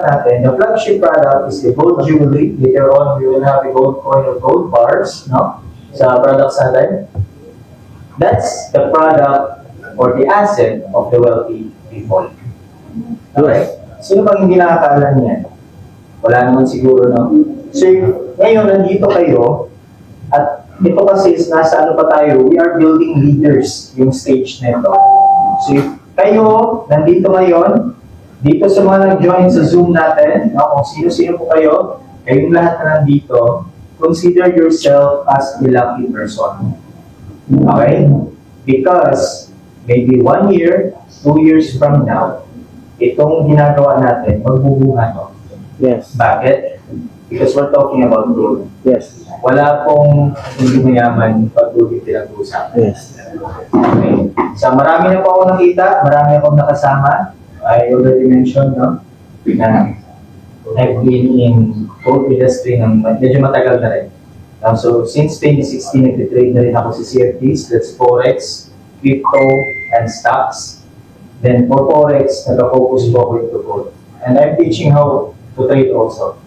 product natin, the flagship product is the gold jewelry. Later on, we will have a gold coin or gold bars, no? Sa products natin. That's the product or the asset of the wealthy people. Okay? Sino bang hindi nakakaalam niyan? Wala naman siguro, no? So, ngayon, nandito kayo, at ito kasi is nasa ano pa tayo, we are building leaders yung stage nito. So, kayo, nandito ngayon, dito sa mga nag-join sa Zoom natin, no, kung sino-sino po kayo, kayong lahat na nandito, consider yourself as a lucky person. Okay? Because maybe 1 year, 2 years from now, itong ginagawa natin, magbubunga to. Yes. Bakit? Because we're talking about growth. Yes. Wala pong hindi mayaman pag growth yung pinag-uusapan. Yes. Okay? So marami na po ako nakita, marami akong nakasama. I already mentioned, no? Na I've been in gold industry ng medyo matagal na rin. So since 2016, nag-trade na rin ako sa CFDs, that's Forex, crypto, and stocks. Then for Forex, nag-focus po ako into gold. And I'm teaching how to trade also.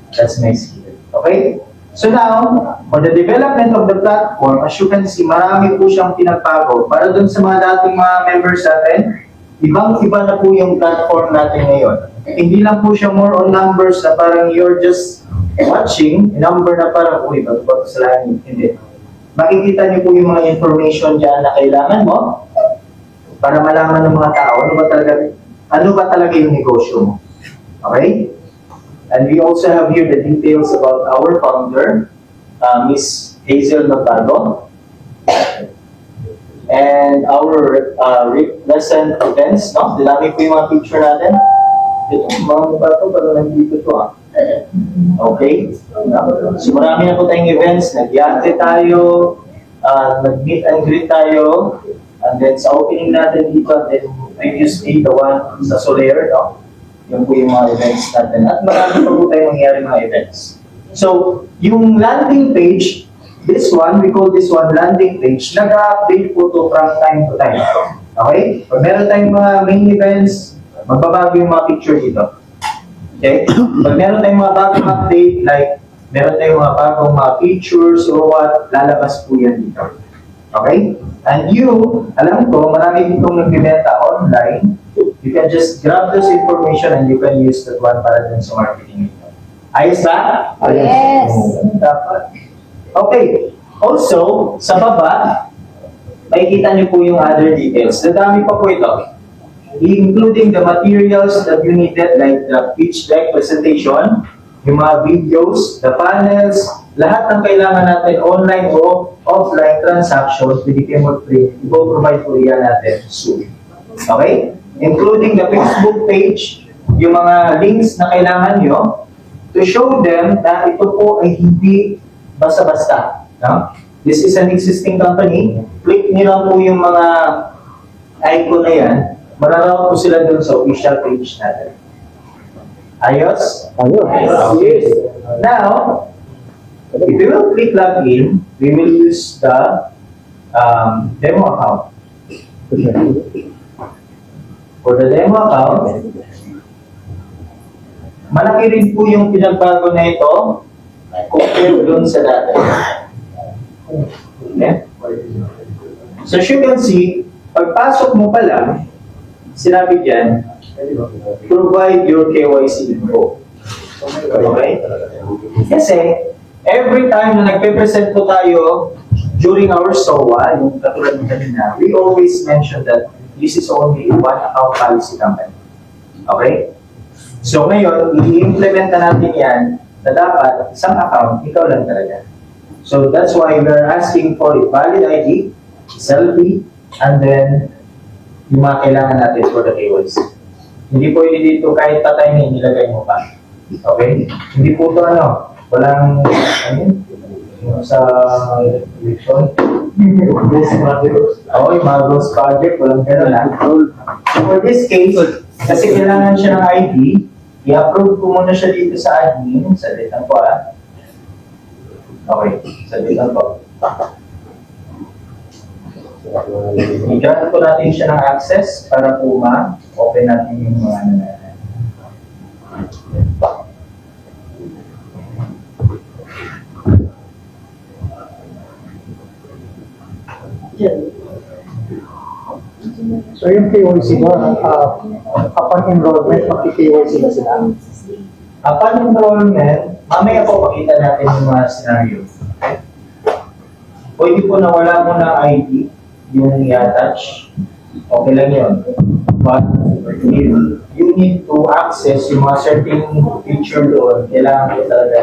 That's my skill. Okay? So now, for the development of the platform, as you can see, marami po siyang pinagbago. Para dun sa mga dating mga members natin, ibang-iba na po yung platform natin ngayon. Hindi lang po siya more on numbers na parang you're just watching, number na parang, uy, ba't ba ito sa langit? Hindi. Makikita niyo po yung mga information dyan na kailangan mo para malaman ng mga tao ano ba talaga yung negosyo mo. Okay? And we also have here the details about our founder, Miss Hazel Notado, and our recent events, no? Dami po yung mga picture natin. Ito, mga mukha ito, parang nandito ito, ah. Okay? So marami na po tayong events, nag-yate tayo, nag-meet and greet tayo, and then sa opening natin dito, and then previously the one sa Soler, no? Yung po yung mga events natin. At marami pa po tayong nangyari mga events. So, yung landing page, this one, we call this one landing page, nag-update po to from time to time. Okay? Pag meron tayong mga main events, magbabago yung mga picture dito. Okay? Pag meron tayong mga bagong update, like meron tayong mga bagong mga features or what, lalabas po yan dito. Okay? And you, alam ko, marami ditong nagbibenta online. You can just grab this information and you can use that one para dun sa marketing nito. Ayos ba? Yes. Dapat. Okay. Also, sa baba, makikita niyo po yung other details. Dadami pa po ito. Including the materials that you needed, like the pitch deck presentation, yung mga videos, the panels, lahat ng kailangan natin, online o offline transactions, with the Kmart Print, i-provide po yan natin soon. Okay? Including the Facebook page, yung mga links na kailangan nyo, to show them na ito po ay hindi basta-basta. No? This is an existing company. Click nyo lang po yung mga icon na yan, mararaw po sila dun sa official page natin. Ayos? Ayos. Yes. Now, if we will click login, we will use the demo account. For the demo account, malaki rin po yung pinagbago na ito compared dun sa dati. Okay? So as you can see, pagpasok mo pa lang, sinabi dyan, provide your KYC info. Okay? Kasi, every time na nagpe-present po tayo during our SOA, yung katulad ng kanina, we always mention that this is only one account policy company. Okay? So ngayon, i-implement na natin yan na dapat isang account, ikaw lang talaga. So that's why we're asking for a valid ID, selfie, and then yung mga kailangan natin for the KYC. Hindi po yun dito kahit patay na nilagay mo pa. Okay? Hindi po ito walang, sa election. Yung mga ghost project, walang gano'n lang. For this case, kasi kailangan siya ng ID, i-approve ko muna siya dito sa admin. Salitan po Okay, salitan po. I-grant po natin siya ng access para po ma-open natin yung mga natin. So yung KYC ba, upon enrollment, magki-KYC na sila? Upon enrollment, mamaya po makita natin yung mga scenario. Pwede po na wala mo ng ID, yung i-attach. Okay lang yun. But if you need to access yung mga certain feature doon, kailangan ko talaga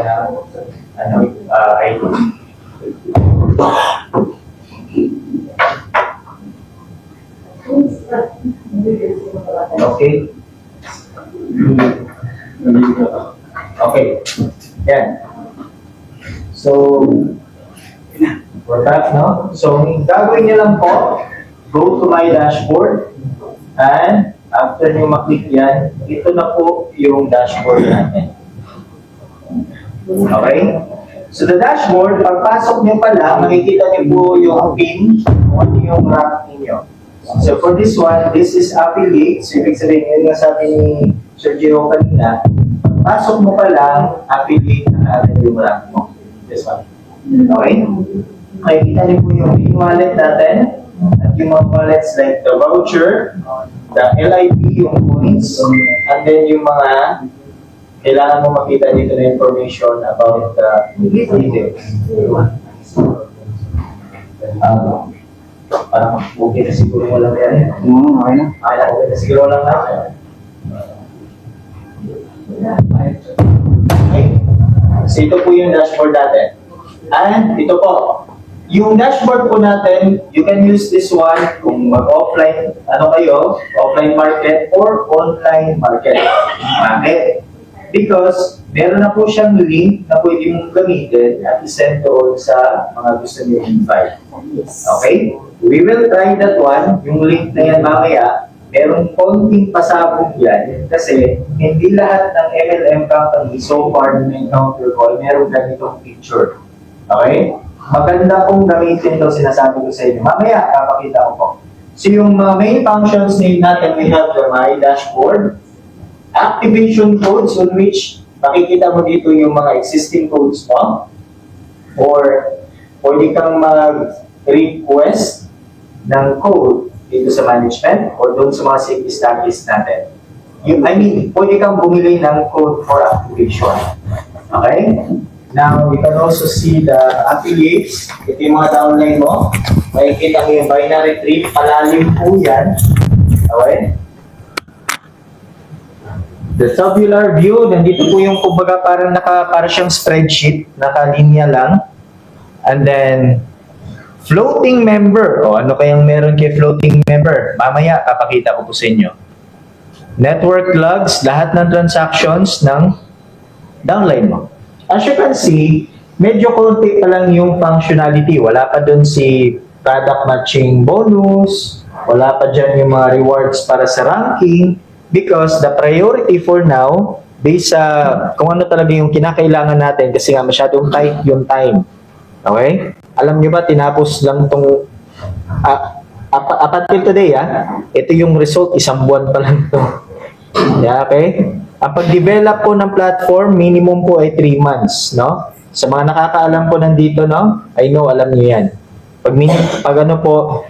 ng ID. Okay? Okay. Yan. So, we're back, no? So, gagawin niyo lang po, go to my dashboard, and after nyo maklik yan, ito na po yung dashboard natin. Okay? So, the dashboard, pagpasok nyo pa lang, makikita nyo po yung PIN, kung ano yung rank ninyo. So, for this one, this is affiliate. So, ibig sabihin, yun nga sabi ni Sir Gio kanina, pasok mo pa lang, affiliate na natin yung rank mo. This one. Okay? Makikita niyo po yung PIN wallet natin, at yung mga wallets like the voucher, the LIP, yung points, and then yung mga kailangan mo makita dito na information about the details. Parang okay na siguro walang yan. Okay na. Okay na siguro walang yan. Okay. So ito po yung dashboard natin. And ito po, yung dashboard po natin, you can use this one kung mag-offline, offline market or online market. Bakit? Because meron na po siyang link na pwede mong gamitin at isend doon sa mga gusto niyo invite. Okay? We will try that one. Yung link na yan mamaya, merong konting pasabog yan kasi hindi lahat ng MLM company so far na encounter ko merong ganitong picture. Okay? Maganda pong gamitin ito, sinasabi ko sa inyo. Mamaya, papakita ko po. So yung main functions natin, we have the My Dashboard, activation codes on which makikita mo dito yung mga existing codes mo, or pwede kang mag-request ng code dito sa management or doon sa mga safety stackies natin. Pwede kang bumili ng code for activation. Okay? Now, you can also see the affiliates. Ito yung mga downline mo. Makikita mo yung binary tree. Palalim po yan. Okay? The tabular view, nandito po yung kumbaga para siyang spreadsheet, nakalinya lang. And then, floating member. O, ano kayang meron kay floating member? Mamaya, papakita ko po sa inyo. Network logs, lahat ng transactions ng downline mo. As you can see, medyo konti pa lang yung functionality. Wala pa dun si product matching bonus, wala pa dyan yung mga rewards para sa ranking, because the priority for now, based sa kung ano talaga yung kinakailangan natin, kasi nga masyadong tight yung time. Okay? Alam nyo ba, tinapos lang itong, up until today, ito yung result, isang buwan pa lang ito. Yeah, okay? Ang pag-develop po ng platform, minimum po ay 3 months, no? Sa mga nakakaalam po nandito, no? I know, alam niyo yan. Pag ano po,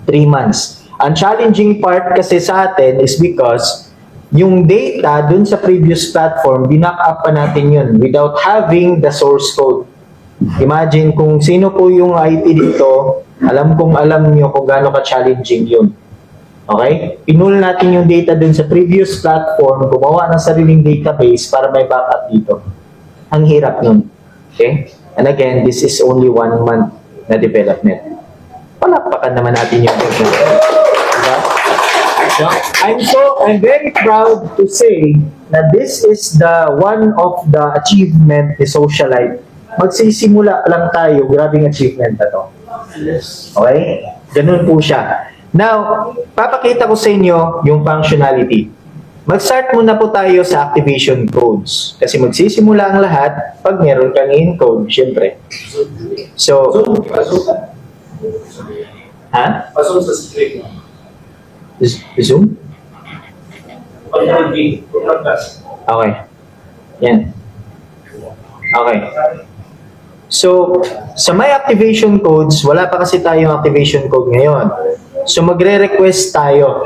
3 months. Ang challenging part kasi sa atin is because yung data dun sa previous platform, binack up pa natin yun without having the source code. Imagine kung sino po yung IT dito, alam niyo kung gaano ka-challenging yun. Okay? Pinul natin yung data dun sa previous platform, gumawa ng sariling database para may backup dito. Ang hirap nun. Okay? And again, this is only 1 month na development. Palakpakan naman natin yung diba? So, I'm very proud to say na this is the one of the achievement ni Socialite. Magsisimula lang tayo, grabing achievement na to. Okay? Ganun po siya. Now, papakita ko sa inyo yung functionality. Mag-start muna po tayo sa activation codes. Kasi magsisimula ang lahat pag meron kang in-code, syempre. So, Pasok sa screen mo. Zoom? Pag-navigate, Okay. Yan. Okay. So, sa my activation codes, wala pa kasi tayong activation code ngayon. So, magre-request tayo.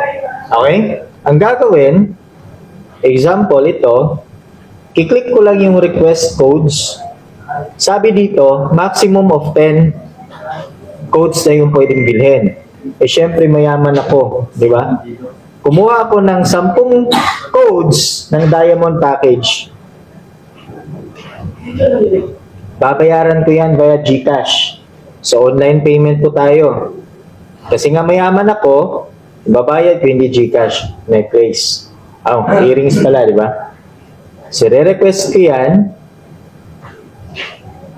Okay? Ang gagawin, example ito, kiklik ko lang yung request codes. Sabi dito, maximum of 10 codes na yung pwedeng bilhin. Eh, syempre, mayaman ako. Di ba? Kumuha ako ng 10 codes ng Diamond Package. Babayaran ko yan via GCash. So, online payment po tayo. Kasi nga mayaman ako, babayad ko hindi GCash. May place. Earrings pala, di ba? So, re-request ko yan.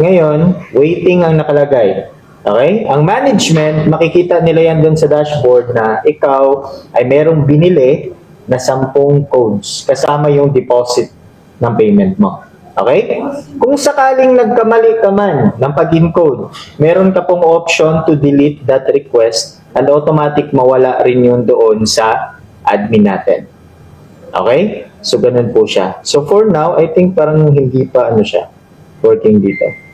Ngayon, waiting ang nakalagay. Okay? Ang management, makikita nila yan doon sa dashboard na ikaw ay merong binili na 10 codes kasama yung deposit ng payment mo. Okay? Kung sakaling nagkamali ka man ng pag-encode, meron ka pong option to delete that request and automatic mawala rin yun doon sa admin natin. Okay? So, ganun po siya. So, for now, I think parang hindi pa siya working dito.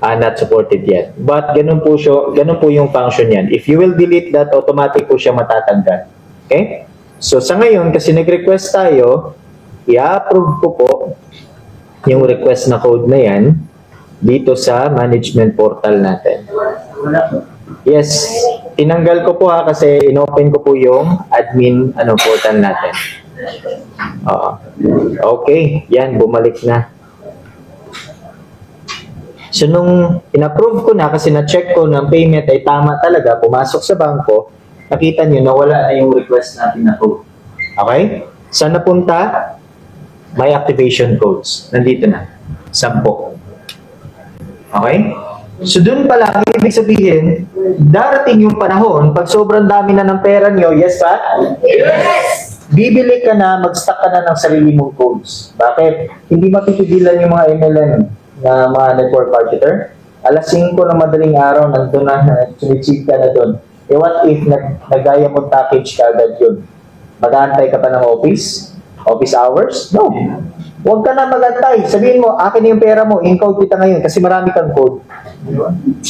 Not supported yet. But ganun po yung function yan. If you will delete that, automatic po siya matatanggal. Okay? So, sa ngayon, kasi nag-request tayo, i-approve ko po yung request na code na yan dito sa management portal natin. Yes, tinanggal ko po kasi inopen ko po yung admin portal natin. Okay, yan, bumalik na. So, nung in-approve ko na kasi na-check ko ng payment ay tama talaga, pumasok sa bangko, nakita nyo na wala na yung request natin na code. Okay? Saan napunta? May activation codes. Nandito na. 10. Okay? So, dun pa lang, ibig sabihin, darating yung panahon, pag sobrang dami na ng pera nyo, yes ba? Yes! Bibili ka na, mag-stock ka na ng sarili mong codes. Bakit? Hindi mapipigilan yung mga MLM na mga network marketer. Alas 5 ng madaling araw, nandun na, sumitsig ka na doon. Eh what if nag-diamond package ka agad yun? Mag-aantay ka pa ng office? Office hours? No. Huwag ka na mag-antay. Sabihin mo, akin yung pera mo, in-code kita ngayon kasi marami kang code.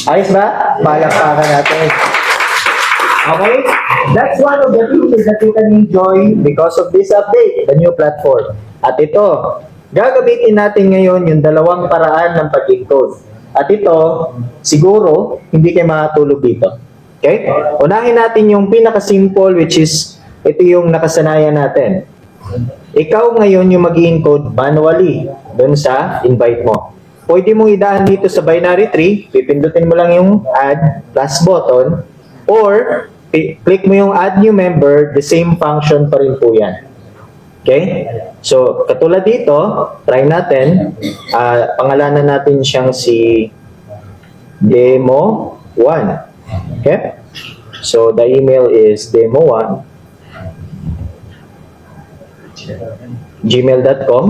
Ayos ba? Palakpakan natin. Okay? That's one of the features that you can enjoy because of this update, the new platform. At ito, gagamitin natin ngayon yung dalawang paraan ng pag-encode. At ito, siguro, hindi kayo makatulog dito. Okay? Unahin natin yung pinaka-simple which is, ito yung nakasanayan natin. Ikaw ngayon yung mag-encode manually dun sa invite mo. Pwede mong idaan dito sa binary tree, pipindutin mo lang yung add plus button, or click mo yung add new member, the same function pa rin po yan. Okay? So, katulad dito, try natin. Pangalanan natin siyang si Demo1. Okay? So, the email is demo1 gmail.com.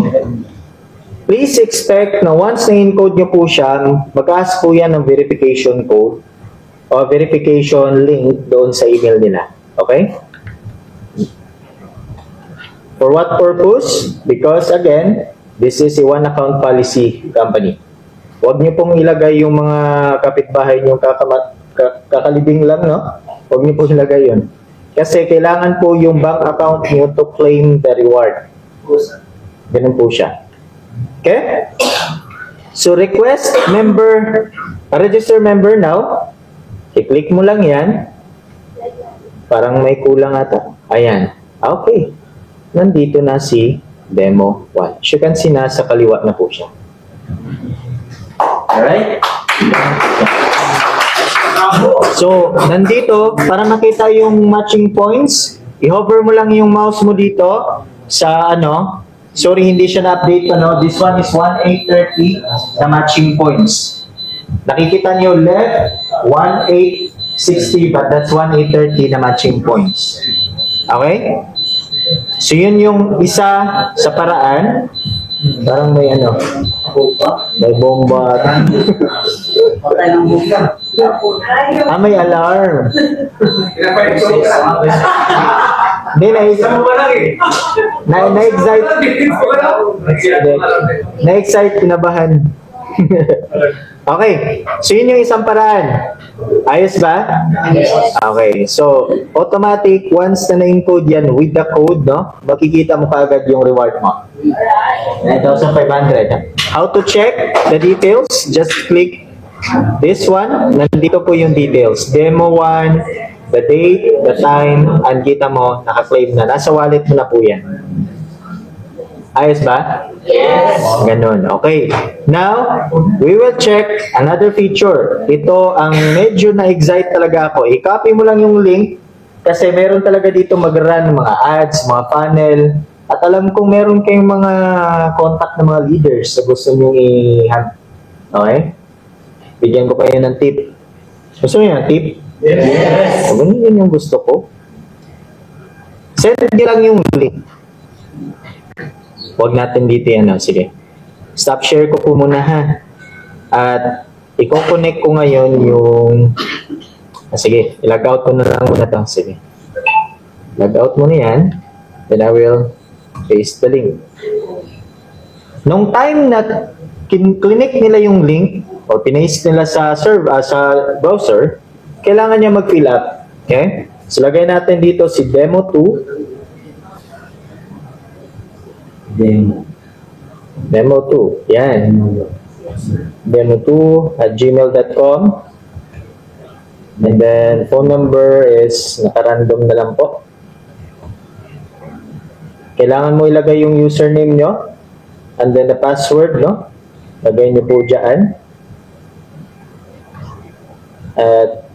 Please expect na once na-encode nyo po siya, mag-ask po yan ng verification code o verification link doon sa email nila. Okay? For what purpose? Because again, this is a one account policy company. Huwag niyo pong ilagay yung mga kapitbahay niyo kakalibing lang, no? Huwag niyo pong ilagay yun. Kasi kailangan po yung bank account niyo to claim the reward. Ganun po siya. Okay? So request member, register member now. I-click mo lang yan. Parang may kulang ata. Ayan. Okay. Nandito na si Demo 1. As you can see, nasa kaliwa na po siya. Alright? So, nandito, para makita yung matching points, i-hover mo lang yung mouse mo dito sa sorry, hindi siya na-update this one is 1830 na matching points. Nakikita niyo left, 1860, but that's 1830 na matching points. Okay? So, yun yung isa sa paraan. Parang may may bomba. May alarm. Hindi, Isa mo ba lang eh? na-excite. Hindi. Na-excite, kinabahan. Okay, so yun yung isang paraan. Ayos ba? Okay, so automatic, once na na-encode yan with the code, no, makikita mo kaagad yung reward mo. 9,500. How to check the details? Just click this one. Nandito po yung details. Demo 1, the date, the time, and kita mo, naka-claim na. Nasa wallet mo na po yan. Ayos ba? Yes. Ganun. Okay. Now, we will check another feature. Ito ang medyo na-excite talaga ako. I-copy mo lang yung link kasi meron talaga dito mag-run mga ads, mga funnel. At alam kong meron kayong mga contact ng mga leaders na gusto nyo i-hand. Okay? Bigyan ko kayo ng tip. Gusto nyo ng tip? Yes. Ganun yun yung gusto ko. Send nyo lang yung link. Huwag natin dito yan. Sige. Stop share ko po muna ha. At i-connect ko ngayon yung... sige, i-log out ko na lang muna ito. Sige. Log out mo na yan. Then I will paste the link. Nung time na clinic nila yung link or pinaste nila sa browser, kailangan niya mag-fill up. Okay? So lagay natin dito si demo 2. Demo 2. Yan. Demo2 at gmail.com. And then, phone number is naka-random na lang po. Kailangan mo ilagay yung username nyo. And then the password, no? Lagay nyo po dyan. At,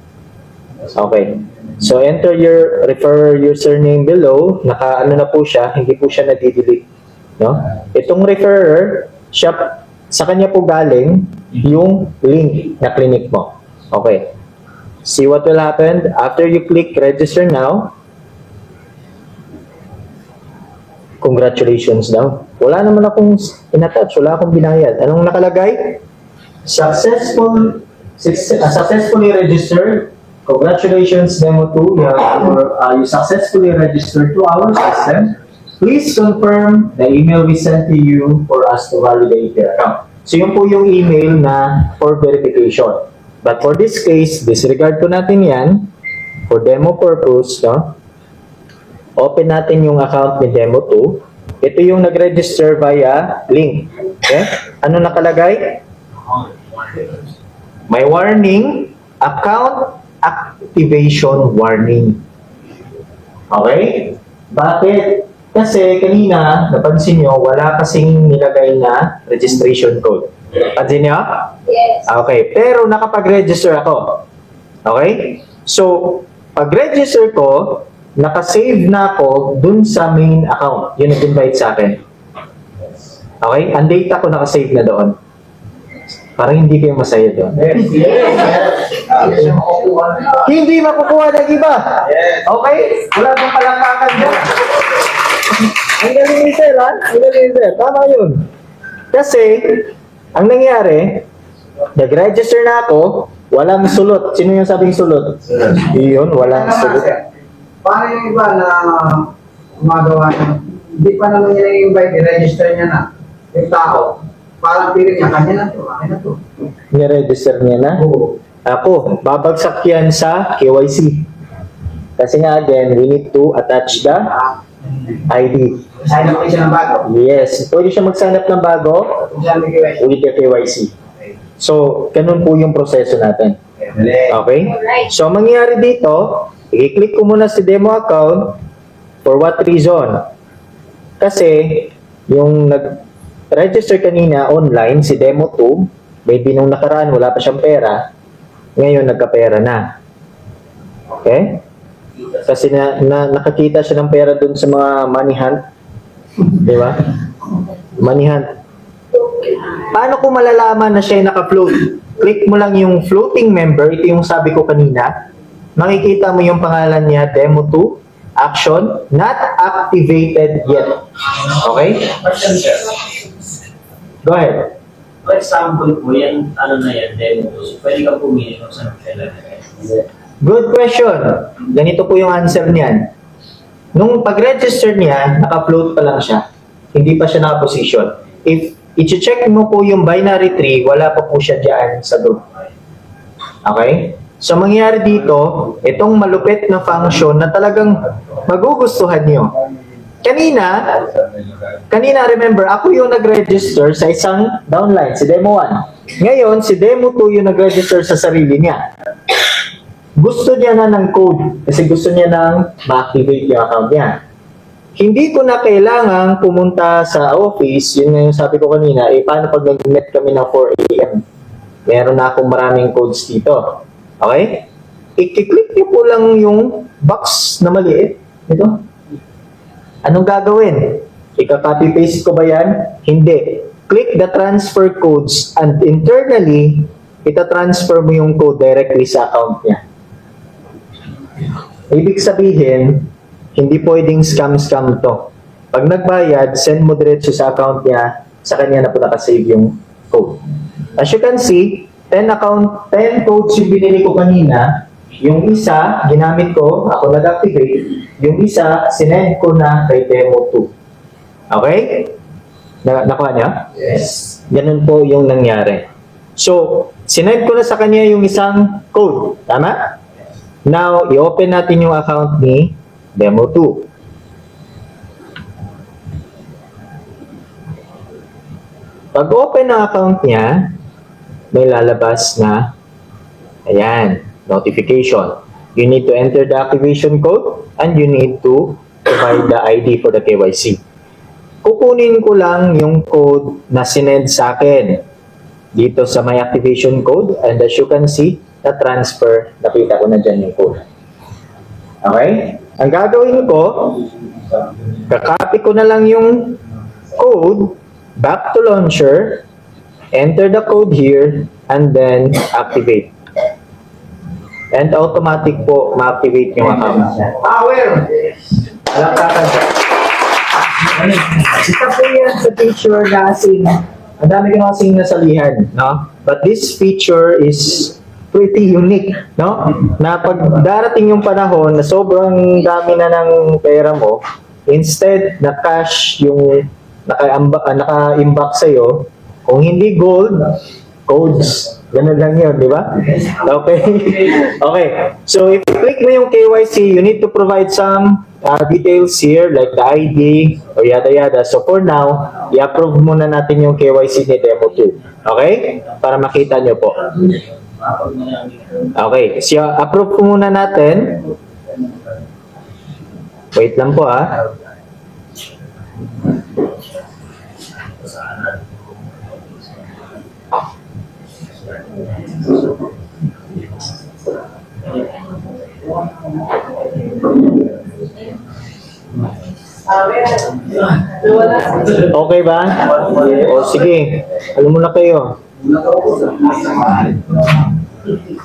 okay. So, enter your refer username below. Naka-ano na po siya. Hindi po siya nadidelete. No? Itong referrer, siya, sa kanya po galing yung link na clinic mo. Okay. See what will happen after you click register now. Congratulations daw. Wala naman akong in-attach, wala akong binayad. Anong nakalagay? Successfully registered. Congratulations, Demo 2. You successfully registered to our system. Please confirm the email we sent to you for us to validate your account. So yun po yung email na for verification. But for this case, disregard po natin yan for demo purpose. No? Open natin yung account ni Demo 2. Ito yung nag-register via link. Okay? Ano nakalagay? May warning, account activation warning. Okay? Bakit? Kasi kanina, napansin nyo, wala kasing nilagay na registration code. Pansin nyo? Yes. Okay, pero nakapag-register ako. Okay? So, pag-register ko, nakasave na ako dun sa main account. Yun nag-invite sa akin. Okay? Ang data ko nakasave na doon. Parang hindi kayo masaya doon. Hindi makukuha ng iba. Okay? Wala bang palangkakan dyan. Ang galing ni Sir, ha? Ang galing ni Sir. Tama yun. Kasi, ang nangyari, nag-register na ako, walang sulot. Sino yung sabing sulot? Yun, walang sulot. Paano yung iba na gumagawa niya? Hindi pa naman niya na-invite, i-register niya na. Yung tao, parang piling niya, kanya na to, akin na to. Ni-register niya na? Oo. Ako, babagsak yan sa KYC. Kasi nga, again, we need to attach the ID. Sign up siya ng bago. Yes, pwede siya mag-sign up ng bago Kung siya may kiway. with the KYC. So, ganun po yung proseso natin. Okay? So, ang mangyayari dito, i-click ko muna si demo account. For what reason? Kasi, yung nag-register kanina online, si demo 2, maybe nung nakaraan, wala pa siyang pera, ngayon nagka-pera na. Okay? Kasi nakakita siya ng pera dun sa mga money hunt. Di ba? Money hunt. Paano ko malalaman na siya ay naka-float? Click mo lang yung floating member. Ito yung sabi ko kanina. Makikita mo yung pangalan niya, Demo 2, Action, not activated yet. Okay? Question, sir. Go ahead. For example po, yan, ano na yan, demo. So, pwede kang pumili kung saan kailan. Good question. Ganito po yung answer niyan. Nung pag-register niya, naka-float pa lang siya. Hindi pa siya naka-position. If i-check mo po yung binary tree, wala pa po siya dyan sa group. Okay? So, mangyayari dito, itong malupit na function na talagang magugustuhan nyo. Kanina, remember, ako yung nag-register sa isang downline, si Demo 1. Ngayon, si Demo 2 yung nag-register sa sarili niya. Gusto niya na ng code kasi gusto niya nang ma-activate yung account niya. Hindi ko na kailangang pumunta sa office, yun nga yung sabi ko kanina, paano pag nag-met kami ng 4 a.m. Meron na akong maraming codes dito. Okay? I-click niyo po lang yung box na maliit. Ito. Anong gagawin? Ika-copy-paste ko ba yan? Hindi. Click the transfer codes and internally, ita-transfer mo yung code directly sa account niya. Ibig sabihin, hindi pwedeng scam-scam to. Pag nagbayad, send mo diretso sa account niya, sa kanya na po nakasave yung code. As you can see, 10 codes yung binili ko kanina. Yung isa, ginamit ko, ako nag-activate. Yung isa, sinend ko na kay Demo 2. Okay? Nakuha niya? Yes. Ganun po yung nangyari. So, sinend ko na sa kanya yung isang code. Tama? Now, i-open natin yung account ni Demo 2. Pag open ng account niya, may lalabas na, ayan, notification. You need to enter the activation code and you need to provide the ID for the KYC. Kukunin ko lang yung code na sinend sa akin dito sa my activation code, and as you can see, na transfer, nakita ko na dyan yung code. Okay? Ang gagawin ko, kakopy ko na lang yung code back to launcher, enter the code here, and then activate. And automatic po ma-activate yung account. Power! Alaktakan siya. Isa po yan sa feature na kasing, ang dami ko na kasing nasalihan, no? But this feature is pretty unique, no? Na pag darating yung panahon na sobrang dami na ng pera mo, instead na cash yung naka-imbak sa'yo, kung hindi gold, codes. Ganun lang yun, di ba? Okay. Okay. So, if you click mo yung KYC, you need to provide some details here, like the ID, or yada-yada. So, for now, i-approve muna natin yung KYC ni Demo 2. Okay? Para makita nyo po. Okay. So, approve ko muna natin. Wait lang po, Okay ba? O sige, alam mo na kayo.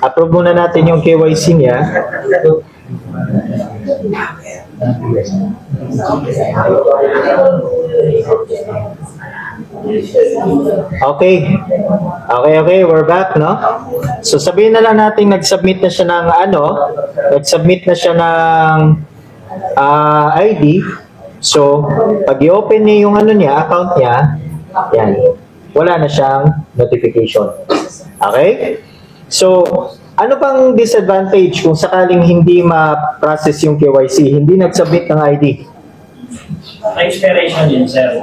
Approve muna natin yung KYC niya. Okay. Okay, we're back, no? So sabihin na lang natin nag-submit na siya ng nag-submit na siya ng ID. So, pag i-open niya yung account niya, yan, wala na siyang notification. Okay? So, ano pang disadvantage kung sakaling hindi ma-process yung KYC, hindi nag-submit ng ID? Expiration din, sir.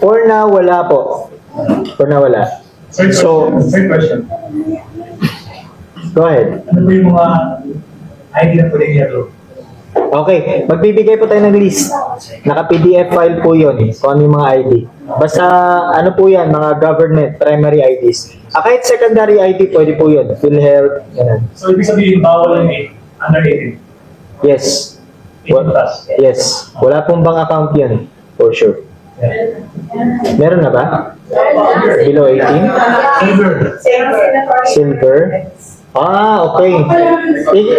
For now, wala po. For now, wala. So, Third question. go ahead. Ano po yung mga ID na pwede i-upload? Okay, magbibigay po tayo ng list. Naka-PDF file po yun, kung ano yung mga ID. Basta, ano po yan, mga government, primary IDs. Kahit secondary ID, pwede po yun. PhilHealth, ganun. So, ibig sabihin, bawal yung under 18. Yes. 18 plus. Yes. Wala pong bank account yun, for sure. Meron na ba? Below 18? Silver? Okay.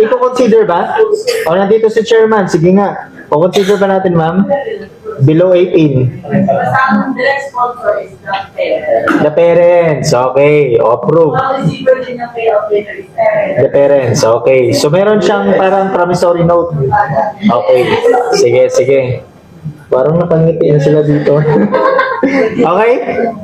I-consider ba? O, nandito si chairman. Sige nga. O, consider ba natin, ma'am? below 18. Kasama direct sponsor is the parent. The parents, okay. Approve. Ang receiver din ng payout later is parent. The parents, okay. So meron siyang parang promissory note. Okay. Sige, sige. Parang napangiti na sila dito. Okay?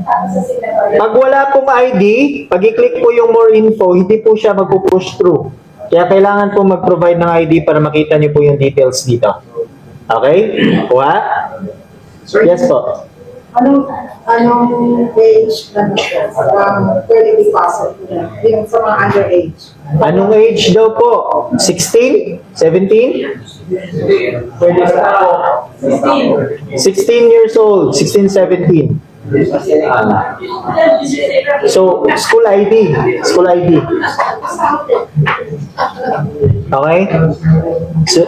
Tapos sa signatory. Pag wala pong ID, pag i-click po yung more info, hindi po siya magpo-push through. Kaya kailangan po mag-provide ng ID para makita niyo po yung details dito. Okay? Kuha? Yes po. Anong age pwede deposit yung sa mga underage? Anong age daw po? 16? 17? Pwede sa ako. 16 years old. 16, 17. So, school ID. School ID. Okay? So,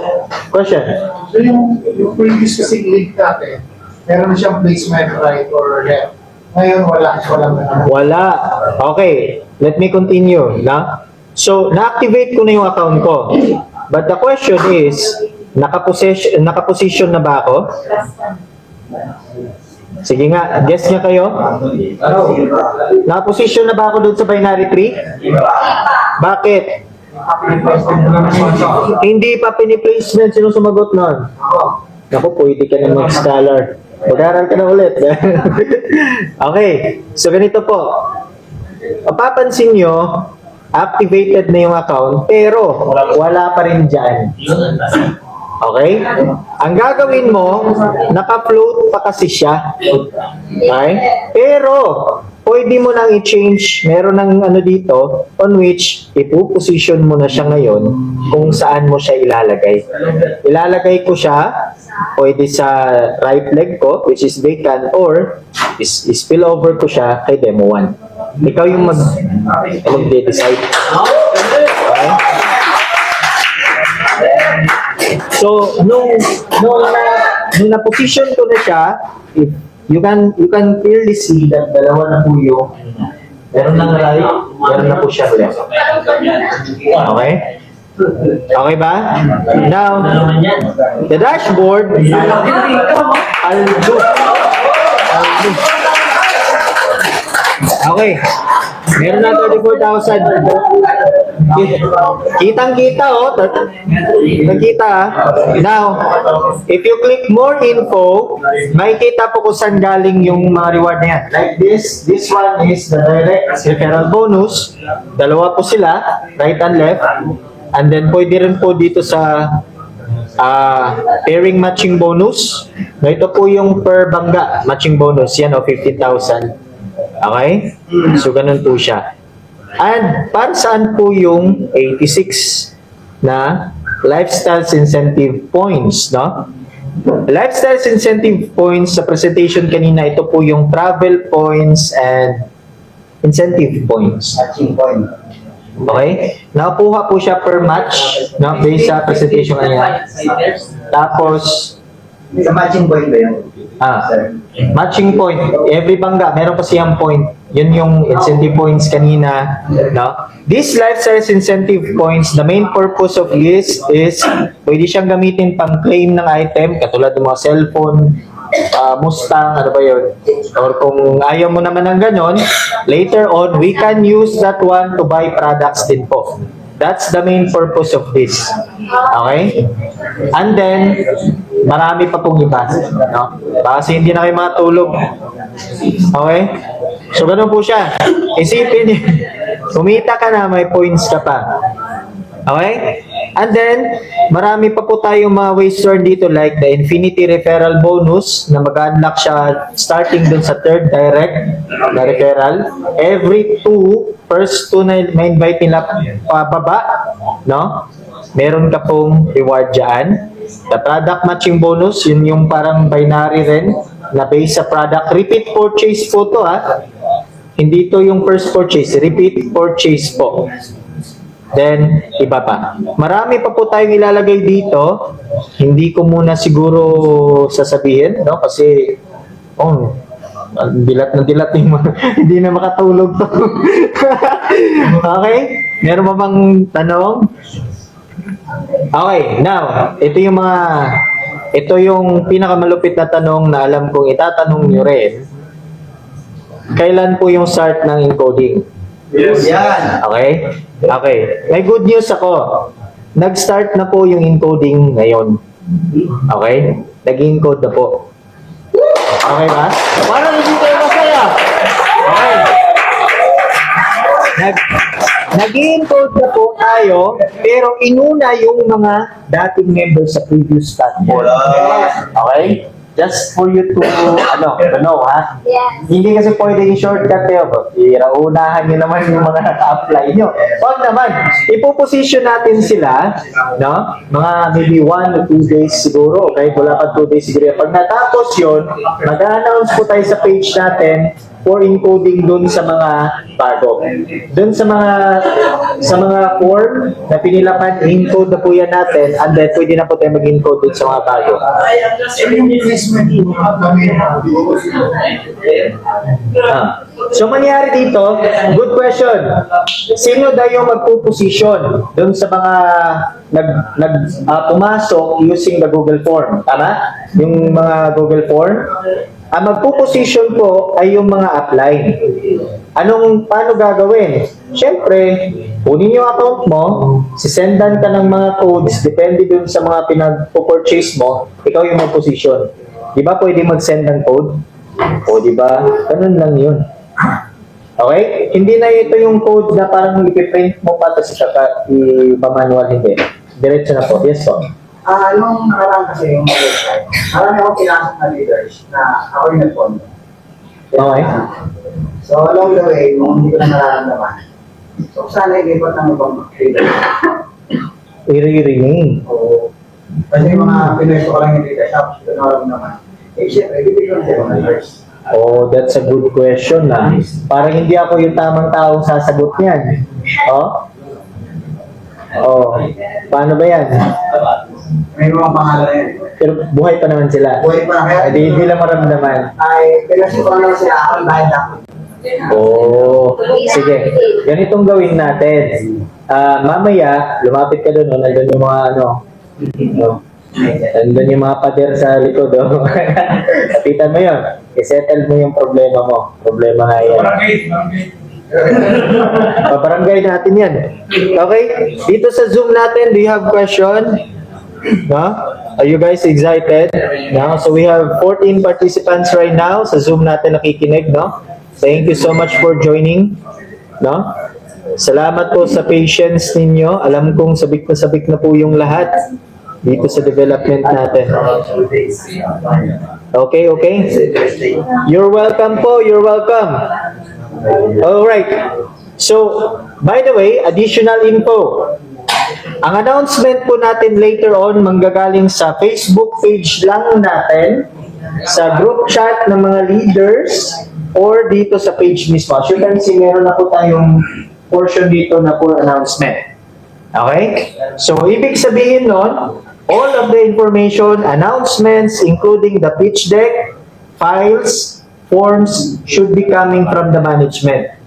question? So yung previous kasing link natin, meron na siyang placement right or left. Ngayon walang Wala. Okay. Let me continue. Na? So, na-activate ko na yung account ko. But the question is, nakaposition na ba ako? Sige nga, guess nga kayo. Nakaposition na ba ako doon sa binary tree? Bakit? Hindi pa piniplacement. Sino sumagot nun? Naku, pwede ka na mag-scholar. Mag-aral ka na ulit. Okay. So, ganito po. Mapapansin nyo, activated na yung account, pero wala pa rin dyan. Yun ang tanong. Okay? Ang gagawin mo, naka-float pa kasi siya. Okay? Pero, pwede mo nang i-change. Meron ng ano dito, on which, ipuposition mo na siya ngayon kung saan mo siya ilalagay. Ilalagay ko siya, pwede sa right leg ko, which is vacant, or spill over ko siya kay demo 1. Ikaw yung mag-decide. Okay? So, nung na-position ko na siya, if you can clearly see that dalawa na po yung meron ng right, meron na po siya left. Okay? Okay ba? Now, the dashboard, I'll do. Okay. Meron na 34,000. Kitang-kita, oh. Nakita, ah. Now, if you click more info, makikita po kung saan galing yung mga reward na yan. Like this one is the direct referral bonus. Dalawa po sila, right and left. And then, pwede rin po dito sa pairing matching bonus. Na ito po yung per bangga matching bonus. Yan, o, 50,000. Okay? So, ganun po siya. And para saan po yung 86 na lifestyle incentive points, no? Lifestyle incentive points sa presentation kanina, ito po yung travel points and incentive points. Matching point. Okay? Nakuha po siya per match, no? Based sa presentation kanina. Tapos, Sa matching point ba yun? matching point. Every bangga, meron kasi yung point. Yun yung incentive points kanina. No? These lifestyle incentive points, the main purpose of this is pwede siyang gamitin pang claim ng item, katulad ng mga cellphone, Mustang, ano ba yun? Or kung ayaw mo naman ng ganon, later on, we can use that one to buy products din po. That's the main purpose of this. Okay? And then, marami pa pong iba. No? Kasi hindi na kayo matulog. Okay? So, ganun po siya. Isipin niyo, kumita ka na, may points ka pa. Okay? And then, marami pa po tayong mga ways to earn dito like the Infinity Referral Bonus na mag-unlock siya starting dun sa third direct na referral. Every first two na invite nila pababa, no? Meron ka pong reward dyan. The product matching bonus, yun yung parang binary rin na based sa product. Repeat purchase po to, ha? Hindi to yung first purchase. Repeat purchase po. Then, iba pa. Marami pa po tayong ilalagay dito. Hindi ko muna siguro sasabihin, no? Kasi, dilat na dilat yung hindi na makatulog to. Okay? Meron pa bang tanong? Okay, now, ito yung mga ito yung pinakamalupit na tanong na alam kong itatanong nyo rin. Kailan po yung start ng encoding? Yan. Okay? Okay. May good news ako. Nag-start na po yung encoding ngayon. Okay? Nag-encode na po. Okay ba? Parang hindi kayo masaya. Okay. Nag-encode na po tayo, pero inuna yung mga dating members sa previous platform. Okay? Just for you to, know, ha? Yes. Hindi kasi pwedeng shortcut kayo. Iraunahan nyo naman yung mga naka-apply nyo. Huwag naman. Ipoposition natin sila, no? Mga maybe 1 to 2 days siguro. Okay? Wala pa 2 days siguro. Pag natapos yun, mag-announce po tayo sa page natin for encoding dun sa mga bago. Dun sa mga form na pinilapan, encode na po yan natin, and then pwede na po tayo mag-encode dun sa mga bago. So yung placement po kami So mangyari dito, good question. Sino daw yung magpuposisyon dun sa mga pumasok using the Google Form? Tama? Yung mga Google Form? Ang magpuposisyon po ay yung mga apply. Paano gagawin? Siyempre, kunin yung account mo, sisendan ka ng mga codes, depende dun sa mga pinag-purchase mo, ikaw yung mag-position. Di ba pwede mag-send ng code? O di ba? Ganun lang yun. Okay? Hindi na ito yung code na parang ipiprint mo pa tapos i-manual, hindi. Diretso na po. Yes po. Nung nakaraan kasi yung website, marami akong pinasok na leaders na ako yung nag-follow. Okay. So along the way, kung hindi ko na nararamdaman, so sana ilipat ng ibang leaders. I-rename. So, kasi yung mga pinuesto ko lang yung leaders, tapos ko nararamdaman. Eh, siyempre, bibigyan ko ng leaders. Oh, that's a good question na. Parang hindi ako yung tamang taong sasagot niyan. Oh? Oh, paano ba yan? May mga pangalan yan. Pero buhay pa naman sila. Buhay pa na kaya. Hindi lang maramdaman. Ay, pinasok ko naman sila ako ng bayad ako. Oh, sige. Ganitong gawin natin. Mamaya, lumapit ka doon, nandun yung mga nandun yung mga pader sa likod. Kapitan mo yun. I-settle mo yung problema mo. Problema nga yan. Pabarangay natin yan. Okay? Dito sa Zoom natin, do you have question? No? Are you guys excited? No? So we have 14 participants right now sa Zoom natin nakikinig, no? Thank you so much for joining. No? Salamat po sa patience ninyo. Alam kong sabik na po yung lahat dito sa development natin. Okay, okay? You're welcome po, you're welcome. Alright. So, by the way, additional info. Ang announcement po natin later on manggagaling sa Facebook page lang natin, sa group chat ng mga leaders, or dito sa page mismo. As you can see, meron na po tayong portion dito na for announcement. Okay? So, ibig sabihin nun, all of the information, announcements, including the pitch deck, files, forms, should be coming from the management.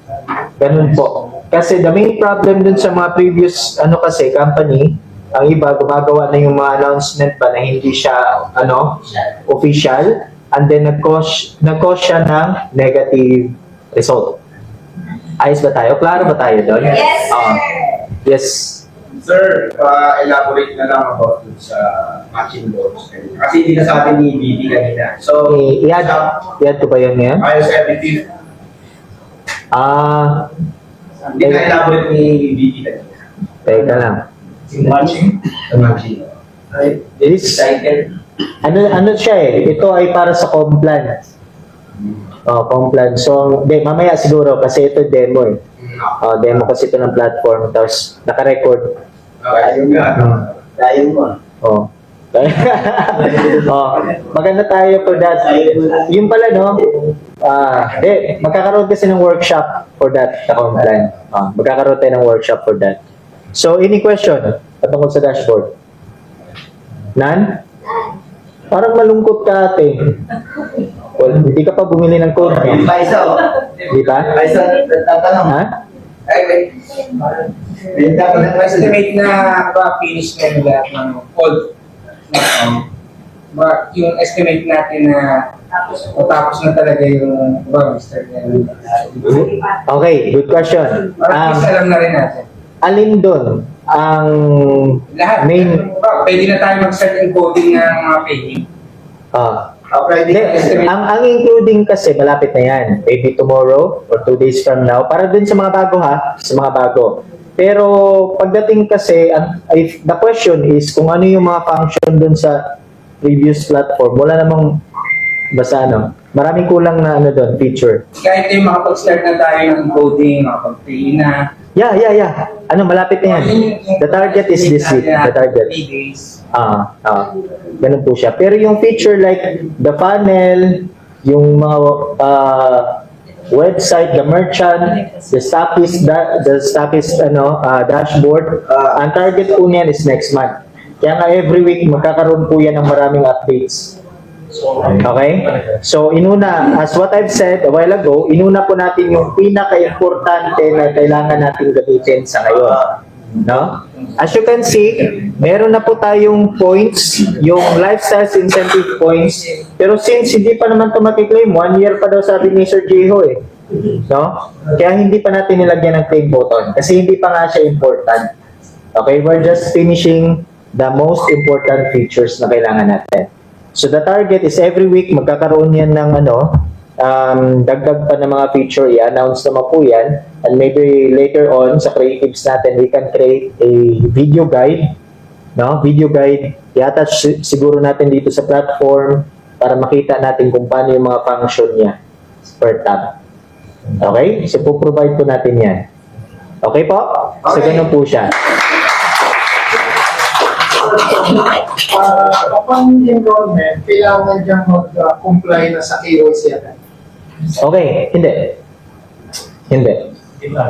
Ganun po. Kasi the main problem dun sa mga previous company, ang iba gumagawa na yung mga announcement pa na hindi siya official, and then nag-cause siya ng negative result. Ayos ba tayo? Klaro ba tayo doon? Yes, sir. Yes. Sir, elaborate na lang about dun sa matching boards. Kasi hindi na sa atin ni BB kanina. So, I-add ko ba yan ngayon? ayos sa everything. Hindi na elaborate ni BB kanina. Teka lang. Matching? Matching. This, ano siya ito ay para sa Complan. Complan. So, mamaya siguro kasi ito demo demo kasi ito ng platform, tapos naka-record. Okay, ayun nga. Dahil mo. Maganda tayo for that. Yung pala, magkakaroon kasi ng workshop for that sa Complan. Magkakaroon tayo ng workshop for that. So, any question patungkol sa dashboard? None? Parang malungkot ka, ate. Well, hindi ka pa bumili ng code. Di ba? Tatanong. Ha? Ay, wait. May estimate na finish na yung lahat ng code. yung estimate natin na matapos na talaga yung start na yun. Okay, good question. Para at least alam na rin natin. Alin doon ang Lahat. main... Pwede na tayo mag-start encoding ng mga paying. Pwede Hindi, ang including kasi malapit na yan. Maybe tomorrow or 2 days from now. Para dun sa mga bago sa mga bago. Pero pagdating kasi, the question is kung ano yung mga function dun sa previous platform. Wala namang, basta maraming kulang na doon, feature. Kahit yung makapag-start na tayo ng encoding, makapag-pay na. Yeah. Malapit na yan. The target is this week. The target. 3 days. Ganun po siya. Pero yung feature like the funnel, yung mga website, the merchant, the stockist dashboard, ang target po niyan is next month. Kaya nga every week magkakaroon po yan ng maraming updates. Okay? So inuna, as what I've said a while ago, inuna po natin yung pinaka-importante na kailangan natin gamitin sa ngayon. No? As you can see, meron na po tayong points, yung lifestyles incentive points. Pero since hindi pa naman ito makiklaim, 1 year pa daw sabi ni Sir Jeho eh. No? Kaya hindi pa natin nilagyan ng claim button kasi hindi pa nga siya important. Okay, we're just finishing the most important features na kailangan natin. So the target is every week magkakaroon yan ng dagdag pa ng mga feature, i-announce naman po yan. And maybe later on sa creatives natin, we can create a video guide. No? Video guide, i-attach siguro natin dito sa platform para makita natin kung paano yung mga function niya per tab. Okay? So po-provide po natin yan. Okay po? So ganun po siya. Upon enrollment, kailangan dyan mag-comply na sa KYC agad. Okay, hindi.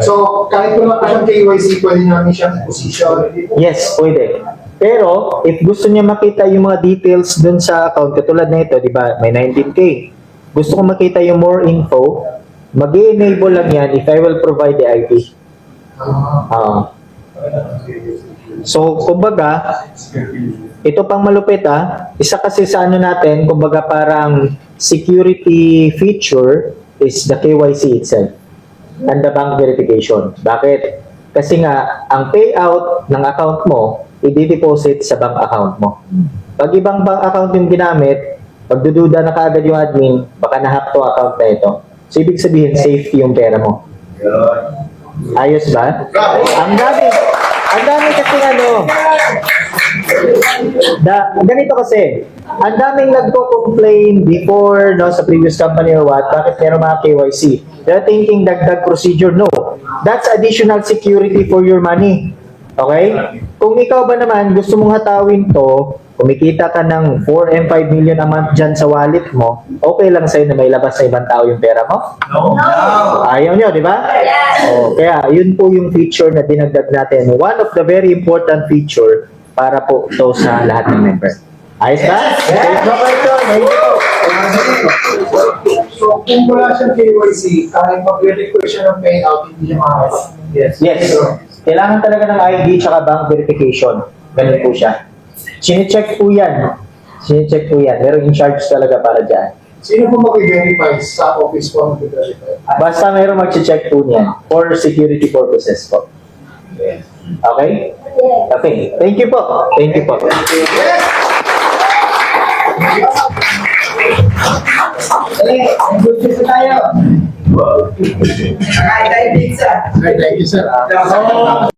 So, kahit wala pa siyang KYC, pwede namin siyang position. Yes, pwede. Pero, if gusto niya makita yung mga details dun sa account, katulad na ito, di ba, may 19K. Gusto ko makita yung more info, mag-enable lang yan if I will provide the ID. So, kumbaga, ito pang malupit isa kasi sa natin, kumbaga parang security feature is the KYC itself and the bank verification. Bakit? Kasi nga, ang payout ng account mo, i-deposit sa bank account mo. Pag ibang bank account yung ginamit, pagdududa na kaagad yung admin, baka na-hack to account na ito. So, ibig sabihin, safety yung pera mo. Ayos ba? Ang dami kasi ganito kasi, ang daming nagko-complain before sa previous company or what, bakit meron mga KYC? They're thinking dagdag procedure. No. That's additional security for your money. Okay? Kung ikaw ba naman gusto mong hatawin to, kumikita ka ng 4 and 5 million a month dyan sa wallet mo, okay lang sa'yo na may labas sa ibang tao yung pera mo? No. Ayaw nyo, di ba? Kaya yun po yung feature na dinagdag natin. One of the very important feature para po ito sa lahat ng member. Ayos ba? Yes! So, kung wala siyang KYC, kahit mag-request siya ng payout, hindi siya makakasama. Yes. Kailangan talaga ng ID tsaka bank verification. Ganun po siya. Sine-check po yan. Pero in charge talaga para dyan. Sino po mag-verify sa office po mag-verify? Basta mayroong mag-check po niyan for security purposes po. Okay? Okay. Thank you po. Gusto tayo. Kakain tayo pizza. Thank you, sir.